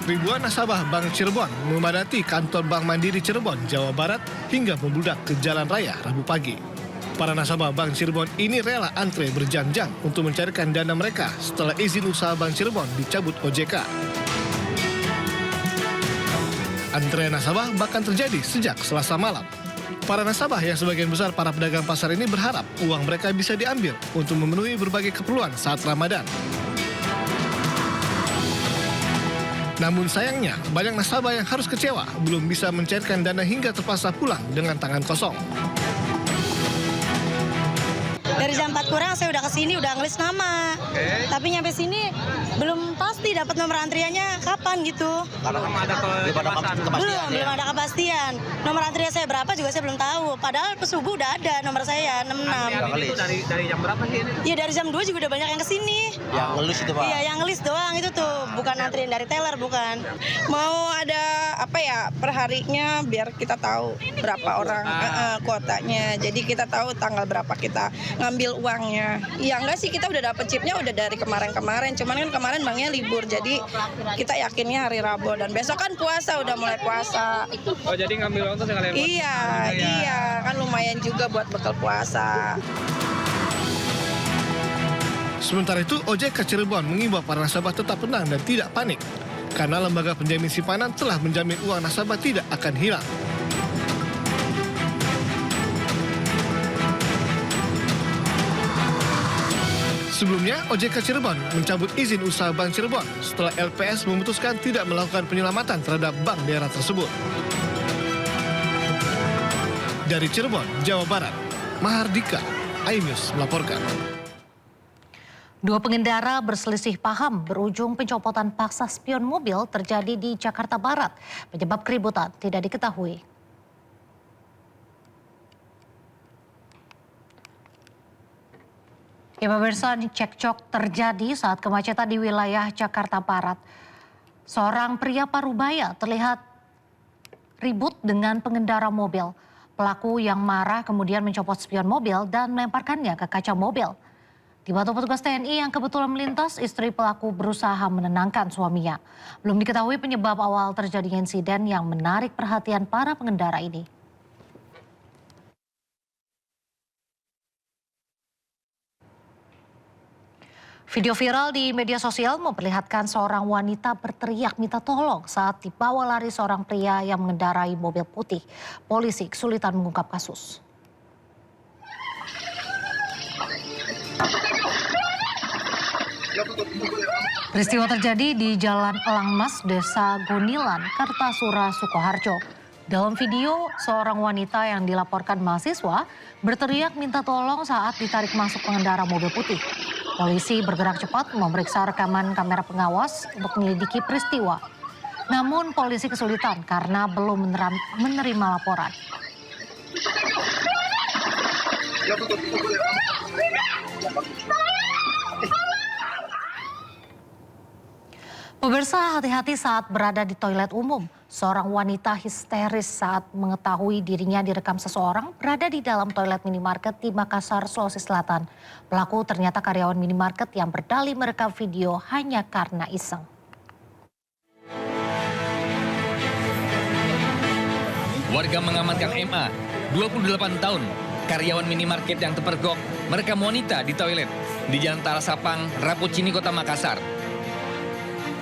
Ribuan nasabah Bank Cirebon memadati kantor Bank Mandiri Cirebon, Jawa Barat hingga membludak ke jalan raya Rabu pagi. Para nasabah Bank Cirebon ini rela antre berjam-jam untuk mencairkan dana mereka setelah izin usaha Bank Cirebon dicabut OJK. Antrean nasabah bahkan terjadi sejak Selasa malam. Para nasabah yang sebagian besar para pedagang pasar ini berharap uang mereka bisa diambil untuk memenuhi berbagai keperluan saat Ramadan. Namun sayangnya, banyak nasabah yang harus kecewa belum bisa mencairkan dana hingga terpaksa pulang dengan tangan kosong. Dari jam 4 kurang saya udah kesini, udah ngelis nama. Tapi nyampe sini belum pasti dapat nomor antriannya kapan gitu. Karena ada Belum ada kepastian. Nomor antrian saya berapa juga saya belum tahu. Padahal subuh udah ada nomor saya 66. Antrian itu dari jam berapa sih ini? Iya dari jam 2 juga udah banyak yang kesini. Yang ngelus itu, Pak? Iya yang ngelis doang itu tuh, bukan antrian dari teller bukan. Mau ada perharinya biar kita tahu berapa orang kuotanya. Jadi kita tahu tanggal berapa kita ngambil uangnya. Ya enggak sih, kita udah dapet chipnya udah dari kemarin-kemarin. Cuman kan kemarin banknya libur, jadi kita yakinnya hari Rabu. Dan besok kan puasa, udah mulai puasa. Oh jadi ngambil uang tuh sekalian? Iya, kan lumayan juga buat bekal puasa. Sementara itu, OJK Cirebon mengimbau para nasabah tetap tenang dan tidak panik, karena lembaga penjamin simpanan telah menjamin uang nasabah tidak akan hilang. Sebelumnya, OJK Cirebon mencabut izin usaha Bank Cirebon setelah LPS memutuskan tidak melakukan penyelamatan terhadap bank daerah tersebut. Dari Cirebon, Jawa Barat, Mahardika, iNews melaporkan. Dua pengendara berselisih paham berujung pencopotan paksa spion mobil terjadi di Jakarta Barat. Penyebab keributan tidak diketahui. Ya pemirsa, cekcok terjadi saat kemacetan di wilayah Jakarta Barat. Seorang pria parubaya terlihat ribut dengan pengendara mobil. Pelaku yang marah kemudian mencopot spion mobil dan melemparkannya ke kaca mobil. Dibantu petugas TNI yang kebetulan melintas, istri pelaku berusaha menenangkan suaminya. Belum diketahui penyebab awal terjadinya insiden yang menarik perhatian para pengendara ini. Video viral di media sosial memperlihatkan seorang wanita berteriak minta tolong saat dibawa lari seorang pria yang mengendarai mobil putih. Polisi kesulitan mengungkap kasus. Peristiwa terjadi di Jalan Elangmas, Desa Gonilan, Kartasura, Sukoharjo. Dalam video, seorang wanita yang dilaporkan mahasiswa berteriak minta tolong saat ditarik masuk pengendara mobil putih. Polisi bergerak cepat memeriksa rekaman kamera pengawas untuk menyelidiki peristiwa. Namun polisi kesulitan karena belum menerima laporan. Pemirsa, hati-hati saat berada di toilet umum. Seorang wanita histeris saat mengetahui dirinya direkam seseorang berada di dalam toilet minimarket di Makassar, Sulawesi Selatan. Pelaku ternyata karyawan minimarket yang berdalih merekam video hanya karena iseng. Warga mengamankan MA, 28 tahun, karyawan minimarket yang terpergok merekam wanita di toilet di Jalan Talasapang, Rapucini, Kota Makassar.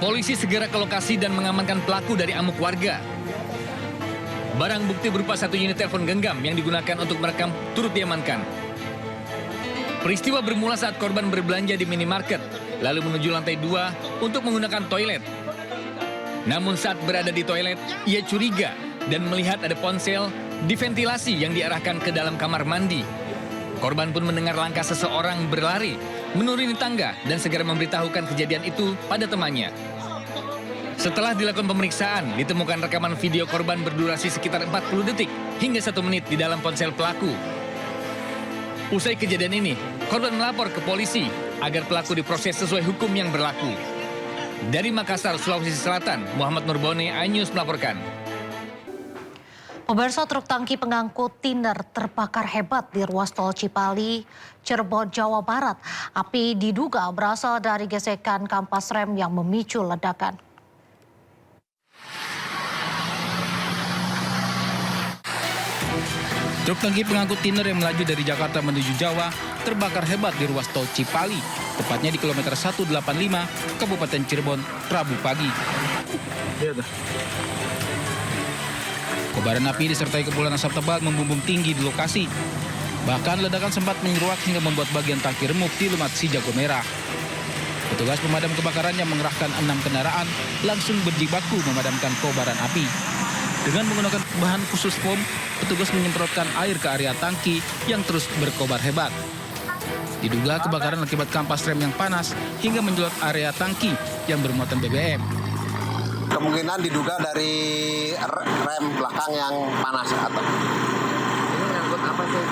Polisi segera ke lokasi dan mengamankan pelaku dari amuk warga. Barang bukti berupa satu unit telepon genggam yang digunakan untuk merekam turut diamankan. Peristiwa bermula saat korban berbelanja di minimarket, lalu menuju lantai 2 untuk menggunakan toilet. Namun saat berada di toilet, ia curiga dan melihat ada ponsel di ventilasi yang diarahkan ke dalam kamar mandi. Korban pun mendengar langkah seseorang berlari, menuruni tangga dan segera memberitahukan kejadian itu pada temannya. Setelah dilakukan pemeriksaan, ditemukan rekaman video korban berdurasi sekitar 40 detik hingga 1 menit di dalam ponsel pelaku. Usai kejadian ini, korban melapor ke polisi agar pelaku diproses sesuai hukum yang berlaku. Dari Makassar, Sulawesi Selatan, Muhammad Nurbone, iNews melaporkan. Pemirsa, truk tangki pengangkut tiner terbakar hebat di ruas tol Cipali, Cirebon, Jawa Barat. Api diduga berasal dari gesekan kampas rem yang memicu ledakan. Truk tangki pengangkut tiner yang melaju dari Jakarta menuju Jawa terbakar hebat di ruas tol Cipali, tepatnya di kilometer 185, Kabupaten Cirebon, Rabu pagi. Kobaran api disertai kepulan asap tebal membumbung tinggi di lokasi. Bahkan ledakan sempat menyeruak hingga membuat bagian tangki remuk di Lumatsi Jago Merah. Petugas pemadam kebakaran yang mengerahkan 6 kendaraan langsung berjibaku memadamkan kobaran api. Dengan menggunakan bahan khusus foam, petugas menyemprotkan air ke area tangki yang terus berkobar hebat. Diduga kebakaran akibat kampas rem yang panas hingga menjelot area tangki yang bermuatan BBM. Kemungkinan diduga dari rem belakang yang panas atau Ini ngangkut apa sih?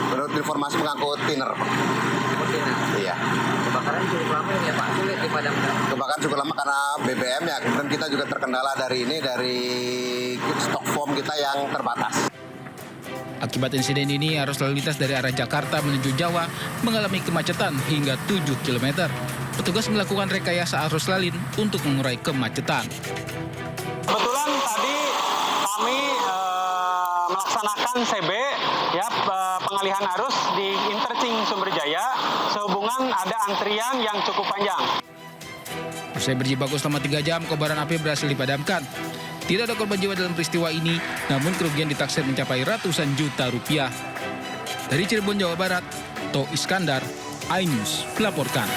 menurut informasi mengangkut tiner. Kontainer. Iya. Kebakaran cukup lama ya Pak, sulit dipadamkan. Kebakaran cukup lama karena BBM ya, kemudian kita juga terkendala dari stok foam kita yang terbatas. Akibat insiden ini, arus lalu lintas dari arah Jakarta menuju Jawa mengalami kemacetan hingga 7 km. Petugas melakukan rekayasa arus lalin untuk mengurai kemacetan. Kebetulan tadi kami melaksanakan CB ya pengalihan arus di interchange Sumberjaya sehubungan ada antrian yang cukup panjang. Usai berjibaku selama 3 jam, kobaran api berhasil dipadamkan. Tidak ada korban jiwa dalam peristiwa ini, namun kerugian ditaksir mencapai ratusan juta rupiah. Dari Cirebon, Jawa Barat, To Iskandar, iNews melaporkan.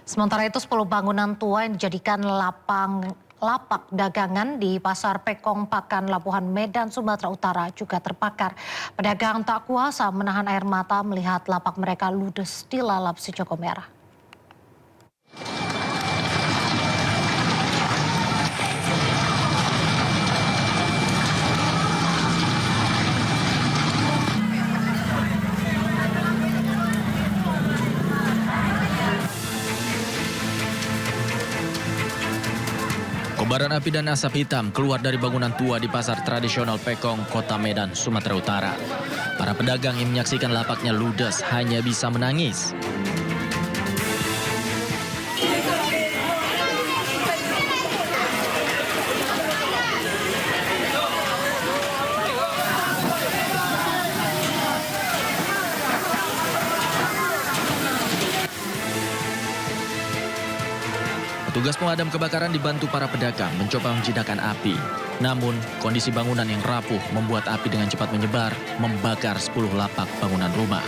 Sementara itu 10 bangunan tua yang dijadikan lapak dagangan di Pasar Pekong Pakan Labuhan Medan, Sumatera Utara juga terbakar. Pedagang tak kuasa menahan air mata melihat lapak mereka ludes dilalap si Jago Merah. Kobaran api dan asap hitam keluar dari bangunan tua di pasar tradisional Pekong, Kota Medan, Sumatera Utara. Para pedagang yang menyaksikan lapaknya ludes hanya bisa menangis. Petugas pemadam kebakaran dibantu para pedagang mencoba menjinakkan api. Namun, kondisi bangunan yang rapuh membuat api dengan cepat menyebar, membakar 10 lapak bangunan rumah.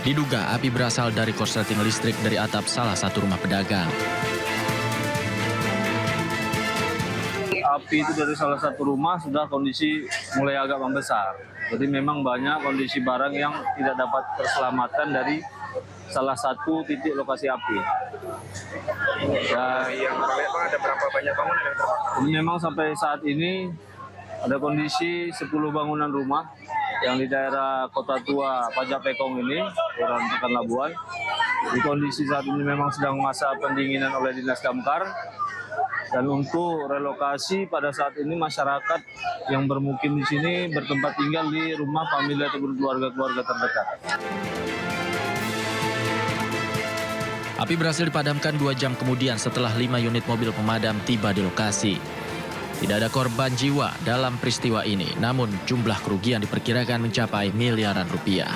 Diduga api berasal dari korsleting listrik dari atap salah satu rumah pedagang. Api itu dari salah satu rumah sudah kondisi mulai agak membesar. Jadi memang banyak kondisi barang yang tidak dapat terselamatkan dari salah satu titik lokasi api. Ya, yang ada berapa banyak bangunan yang terbakar? Memang sampai saat ini ada kondisi 10 bangunan rumah yang di daerah Kota Tua Pajak Pekong ini, Kelurahan Pakan Labuan. Di kondisi saat ini memang sedang masa pendinginan oleh Dinas Damkar. Dan untuk relokasi pada saat ini masyarakat yang bermukim di sini bertempat tinggal di rumah familia atau keluarga-keluarga terdekat. Api berhasil dipadamkan 2 jam kemudian setelah 5 unit mobil pemadam tiba di lokasi. Tidak ada korban jiwa dalam peristiwa ini, namun jumlah kerugian diperkirakan mencapai miliaran rupiah.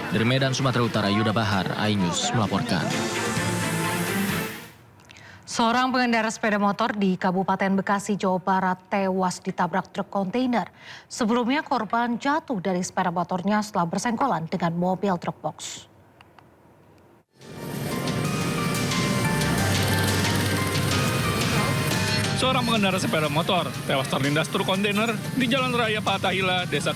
Dari Medan, Sumatera Utara, Yuda Bahar, iNews melaporkan. Seorang pengendara sepeda motor di Kabupaten Bekasi, Jawa Barat tewas ditabrak truk kontainer. Sebelumnya korban jatuh dari sepeda motornya setelah bersenggolan dengan mobil truk box. Seorang pengendara sepeda motor tewas terlindas truk kontainer di Jalan Raya Fatahila, Desa